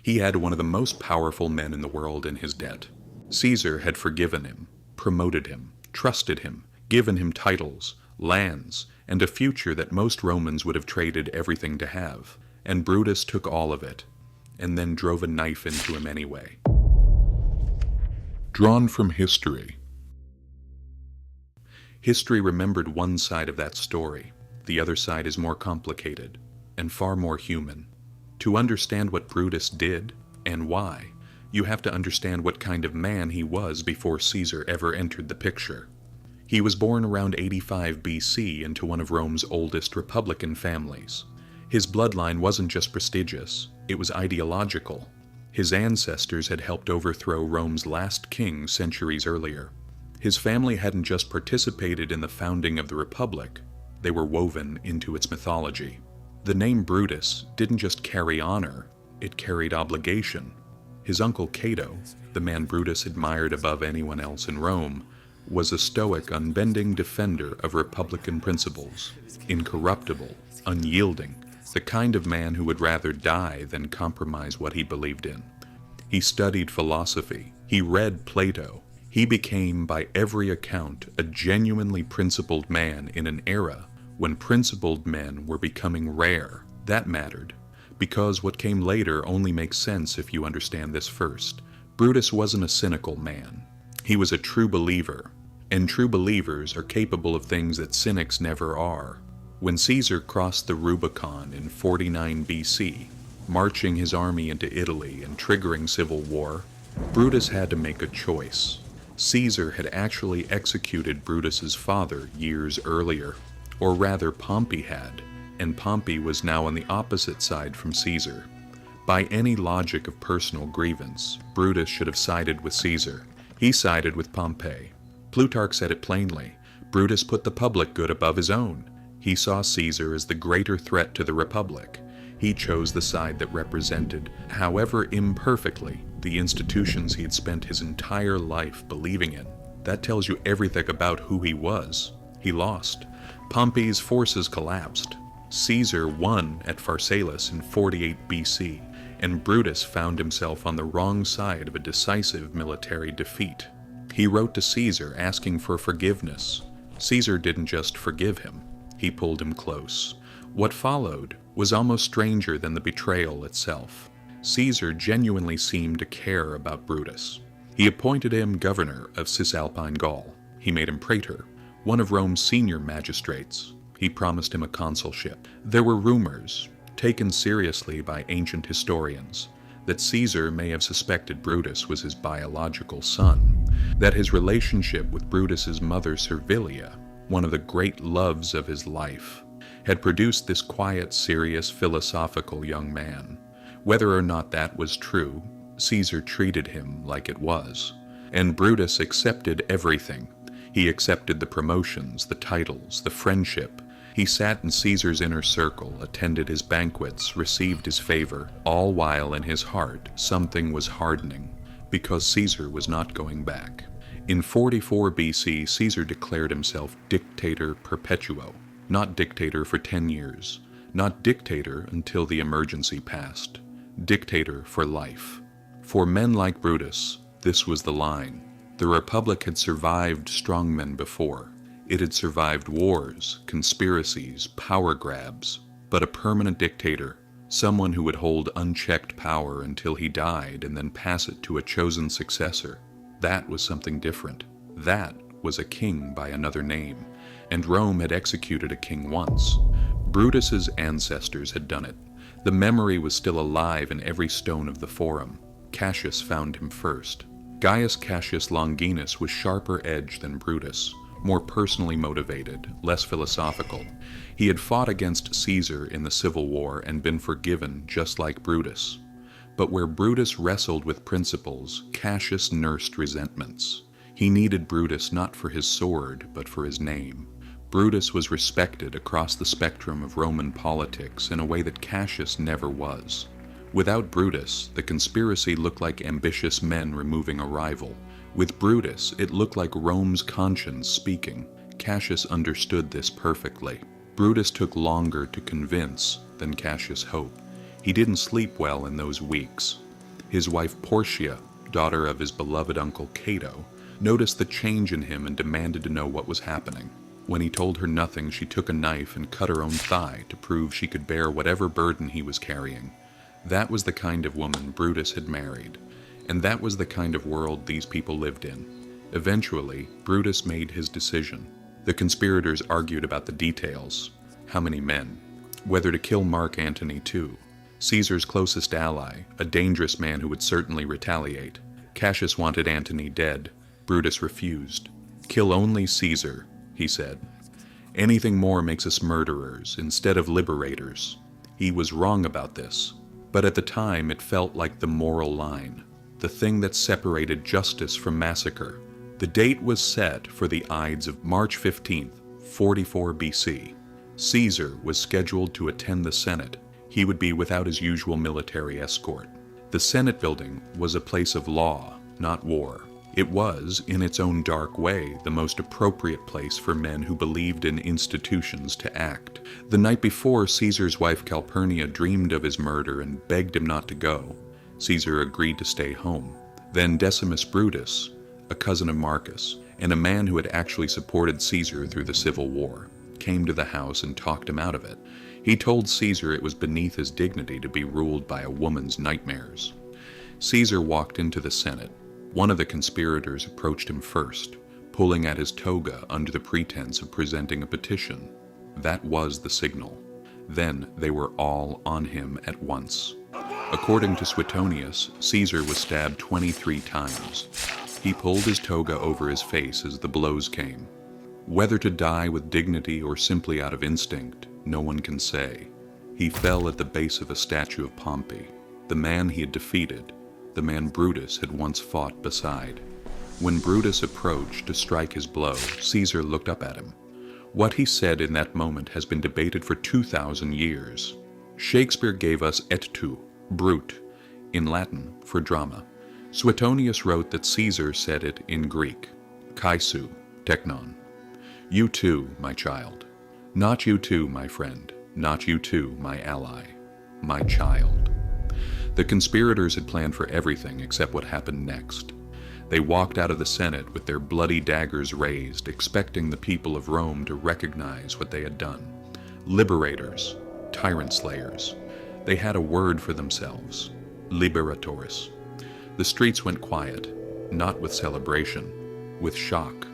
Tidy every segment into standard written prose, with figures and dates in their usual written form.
He had one of the most powerful men in the world in his debt. Caesar had forgiven him, promoted him, trusted him, given him titles, lands, and a future that most Romans would have traded everything to have. And Brutus took all of it, and then drove a knife into him anyway. Drawn from history. History remembered one side of that story. The other side is more complicated, and far more human. To understand what Brutus did, and why, you have to understand what kind of man he was before Caesar ever entered the picture. He was born around 85 BC into one of Rome's oldest republican families. His bloodline wasn't just prestigious, it was ideological. His ancestors had helped overthrow Rome's last king centuries earlier. His family hadn't just participated in the founding of the Republic, they were woven into its mythology. The name Brutus didn't just carry honor, it carried obligation. His uncle Cato, the man Brutus admired above anyone else in Rome, was a stoic, unbending defender of republican principles, incorruptible, unyielding, the kind of man who would rather die than compromise what he believed in. He studied philosophy, he read Plato. He became, by every account, a genuinely principled man in an era when principled men were becoming rare. That mattered, because what came later only makes sense if you understand this first. Brutus wasn't a cynical man. He was a true believer, and true believers are capable of things that cynics never are. When Caesar crossed the Rubicon in 49 BC, marching his army into Italy and triggering civil war, Brutus had to make a choice. Caesar had actually executed Brutus's father years earlier, or rather Pompey had, and Pompey was now on the opposite side from Caesar. By any logic of personal grievance, Brutus should have sided with Caesar. He sided with Pompey. Plutarch said it plainly. Brutus put the public good above his own. He saw Caesar as the greater threat to the Republic. He chose the side that represented, however imperfectly, the institutions he had spent his entire life believing in. That tells you everything about who he was. He lost. Pompey's forces collapsed. Caesar won at Pharsalus in 48 BC, and Brutus found himself on the wrong side of a decisive military defeat. He wrote to Caesar asking for forgiveness. Caesar didn't just forgive him, he pulled him close. What followed was almost stranger than the betrayal itself. Caesar genuinely seemed to care about Brutus. He appointed him governor of Cisalpine Gaul. He made him praetor, one of Rome's senior magistrates. He promised him a consulship. There were rumors, taken seriously by ancient historians, that Caesar may have suspected Brutus was his biological son, that his relationship with Brutus's mother Servilia, one of the great loves of his life, had produced this quiet, serious, philosophical young man. Whether or not that was true, Caesar treated him like it was, and Brutus accepted everything. He accepted the promotions, the titles, the friendship. He sat in Caesar's inner circle, attended his banquets, received his favor, all while in his heart something was hardening, because Caesar was not going back. In 44 BC, Caesar declared himself dictator perpetuo, not dictator for 10 years, not dictator until the emergency passed, dictator for life. For men like Brutus, this was the line. The Republic had survived strongmen before. It had survived wars, conspiracies, power grabs, but a permanent dictator, someone who would hold unchecked power until he died and then pass it to a chosen successor, that was something different. That was a king by another name, and Rome had executed a king once. Brutus's ancestors had done it. The memory was still alive in every stone of the Forum. Cassius found him first. Gaius Cassius Longinus was sharper edged than Brutus, more personally motivated, less philosophical. He had fought against Caesar in the Civil War and been forgiven just like Brutus. But where Brutus wrestled with principles, Cassius nursed resentments. He needed Brutus not for his sword, but for his name. Brutus was respected across the spectrum of Roman politics in a way that Cassius never was. Without Brutus, the conspiracy looked like ambitious men removing a rival. With Brutus, it looked like Rome's conscience speaking. Cassius understood this perfectly. Brutus took longer to convince than Cassius hoped. He didn't sleep well in those weeks. His wife Portia, daughter of his beloved uncle Cato, noticed the change in him and demanded to know what was happening. When he told her nothing, she took a knife and cut her own thigh to prove she could bear whatever burden he was carrying. That was the kind of woman Brutus had married, and that was the kind of world these people lived in. Eventually, Brutus made his decision. The conspirators argued about the details. How many men? Whether to kill Mark Antony too. Caesar's closest ally, a dangerous man who would certainly retaliate. Cassius wanted Antony dead. Brutus refused. Kill only Caesar, he said. Anything more makes us murderers instead of liberators. He was wrong about this, but at the time it felt like the moral line, the thing that separated justice from massacre. The date was set for the Ides of March 15th, 44 BC. Caesar was scheduled to attend the Senate. He would be without his usual military escort. The Senate building was a place of law, not war. It was, in its own dark way, the most appropriate place for men who believed in institutions to act. The night before, Caesar's wife Calpurnia dreamed of his murder and begged him not to go. Caesar agreed to stay home. Then Decimus Brutus, a cousin of Marcus, and a man who had actually supported Caesar through the civil war, came to the house and talked him out of it. He told Caesar it was beneath his dignity to be ruled by a woman's nightmares. Caesar walked into the Senate. One of the conspirators approached him first, pulling at his toga under the pretense of presenting a petition. That was the signal. Then they were all on him at once. According to Suetonius, Caesar was stabbed 23 times. He pulled his toga over his face as the blows came. Whether to die with dignity or simply out of instinct, no one can say. He fell at the base of a statue of Pompey, the man he had defeated, the man Brutus had once fought beside. When Brutus approached to strike his blow, Caesar looked up at him. What he said in that moment has been debated for 2,000 years. Shakespeare gave us et tu, brute, in Latin for drama. Suetonius wrote that Caesar said it in Greek, kaisu, teknon. You too, my child. Not you too, my friend. Not you too, my ally. My child. The conspirators had planned for everything except what happened next. They walked out of the Senate with their bloody daggers raised, expecting the people of Rome to recognize what they had done. Liberators, tyrant slayers. They had a word for themselves, liberatores. The streets went quiet, not with celebration, with shock.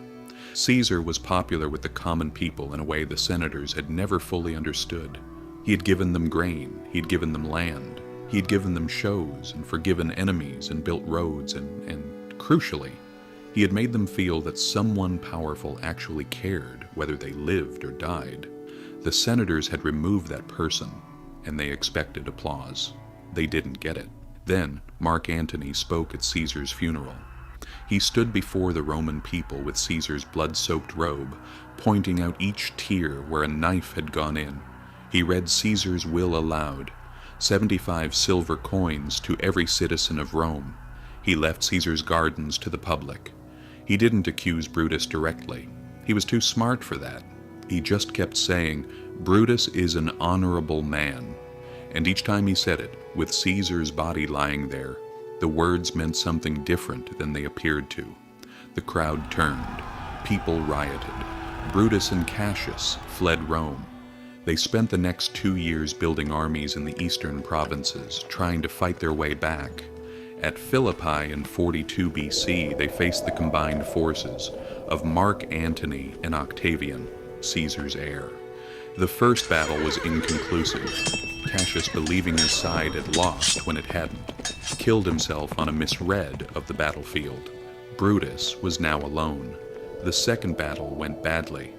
Caesar was popular with the common people in a way the senators had never fully understood. He had given them grain, he had given them land, he had given them shows and forgiven enemies and built roads and crucially, he had made them feel that someone powerful actually cared whether they lived or died. The senators had removed that person, and they expected applause. They didn't get it. Then Mark Antony spoke at Caesar's funeral. He stood before the Roman people with Caesar's blood-soaked robe, pointing out each tear where a knife had gone in. He read Caesar's will aloud, 75 silver coins to every citizen of Rome. He left Caesar's gardens to the public. He didn't accuse Brutus directly. He was too smart for that. He just kept saying, Brutus is an honorable man. And each time he said it, with Caesar's body lying there, the words meant something different than they appeared to. The crowd turned. People rioted. Brutus and Cassius fled Rome. They spent the next 2 years building armies in the eastern provinces, trying to fight their way back. At Philippi in 42 BC, they faced the combined forces of Mark Antony and Octavian, Caesar's heir. The first battle was inconclusive. Cassius, believing his side had lost when it hadn't, killed himself on a misread of the battlefield. Brutus was now alone. The second battle went badly.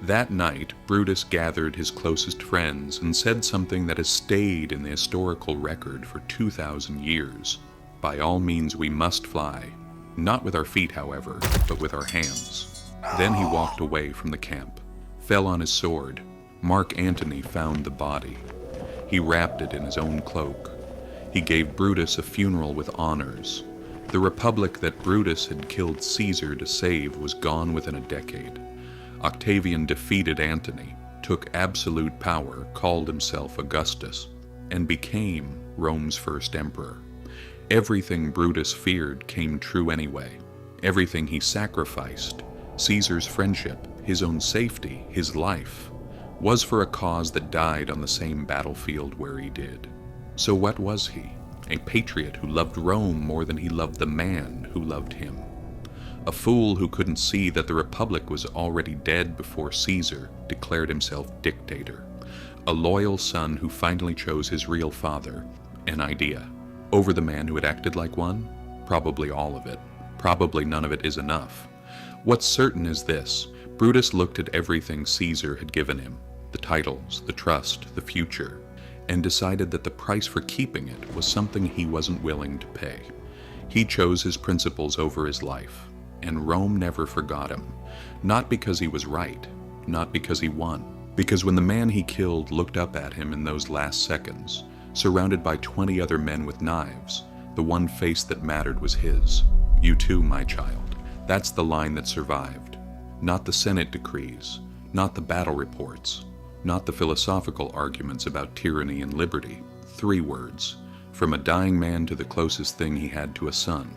That night, Brutus gathered his closest friends and said something that has stayed in the historical record for 2,000 years. By all means we must fly. Not with our feet, however, but with our hands. Then he walked away from the camp, fell on his sword. Mark Antony found the body. He wrapped it in his own cloak. He gave Brutus a funeral with honors. The republic that Brutus had killed Caesar to save was gone within a decade. Octavian defeated Antony, took absolute power, called himself Augustus, and became Rome's first emperor. Everything Brutus feared came true anyway. Everything he sacrificed, Caesar's friendship, his own safety, his life, was for a cause that died on the same battlefield where he did. So what was he? A patriot who loved Rome more than he loved the man who loved him. A fool who couldn't see that the Republic was already dead before Caesar declared himself dictator. A loyal son who finally chose his real father, an idea, over the man who had acted like one? Probably all of it. Probably none of it is enough. What's certain is this: Brutus looked at everything Caesar had given him, the titles, the trust, the future, and decided that the price for keeping it was something he wasn't willing to pay. He chose his principles over his life, and Rome never forgot him. Not because he was right, not because he won, because when the man he killed looked up at him in those last seconds, surrounded by 20 other men with knives, the one face that mattered was his. You too, my child. That's the line that survived. Not the Senate decrees, not the battle reports, not the philosophical arguments about tyranny and liberty. 3 words, from a dying man to the closest thing he had to a son.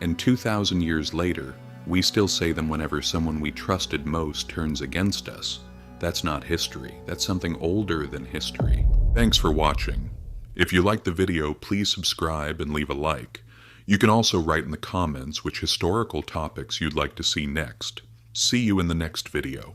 And 2,000 years later, we still say them whenever someone we trusted most turns against us. That's not history. That's something older than history. Thanks for watching. If you liked the video, please subscribe and leave a like. You can also write in the comments which historical topics you'd like to see next. See you in the next video.